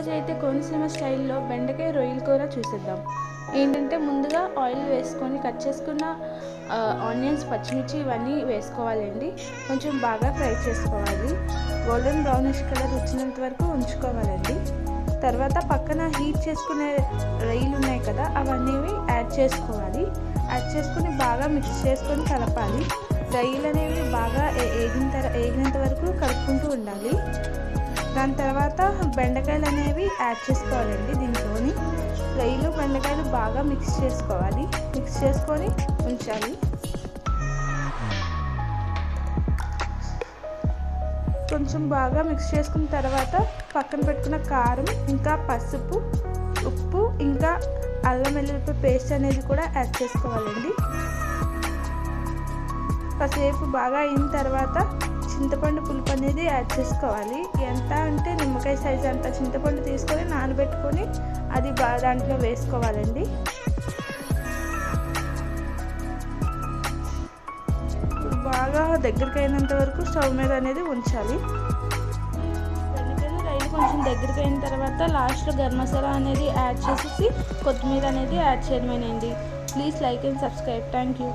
ఈరోజు అయితే కోనసీమ స్టైల్లో బెండకాయ రొయ్యల కూర చూసేద్దాం. ఏంటంటే ముందుగా ఆయిల్ వేసుకొని కట్ చేసుకున్న ఆనియన్స్, పచ్చిమిర్చి ఇవన్నీ వేసుకోవాలండి. కొంచెం బాగా ఫ్రై చేసుకోవాలి. గోల్డెన్ బ్రౌనిష్ కలర్ వచ్చినంత వరకు ఉంచుకోవాలండి. తర్వాత పక్కన హీట్ చేసుకునే రొయ్యలు ఉన్నాయి కదా, అవన్నీ యాడ్ చేసుకోవాలి. యాడ్ చేసుకొని బాగా మిక్స్ చేసుకొని కలపాలి. రొయ్యలు అనేవి బాగా ఏగినంత వరకు కలుపుకుంటూ ఉండాలి. దాని తర్వాత బెండకాయలు అనేవి యాడ్ చేసుకోవాలండి. దీంట్లోని రొయ్యలు, బెండకాయలు బాగా మిక్స్ చేసుకోవాలి. మిక్స్ చేసుకొని ఉంచాలి. కొంచెం బాగా మిక్స్ చేసుకున్న తర్వాత పక్కన పెట్టుకున్న కారం, ఇంకా పసుపు, ఉప్పు, ఇంకా అల్లం వెల్లుల్లి పేస్ట్ అనేది కూడా యాడ్ చేసుకోవాలండి. కాసేపు బాగా అయిన తర్వాత చింతపండు పులుపు అనేది యాడ్ చేసుకోవాలి. ఎంత అంటే నిమ్మకాయ సైజు అంత చింతపండు తీసుకొని నానబెట్టుకొని అది దాంట్లో వేసుకోవాలండి. బాగా దగ్గరికి అయినంత వరకు స్టవ్ మీద అనేది ఉంచాలి. బెండకాయలు రైలు కొంచెం దగ్గరికి అయిన తర్వాత లాస్ట్లో గరం మసాలా అనేది యాడ్ చేసేసి కొత్తిమీర అనేది యాడ్ చేయడమేనండి. Please like and subscribe. Thank you.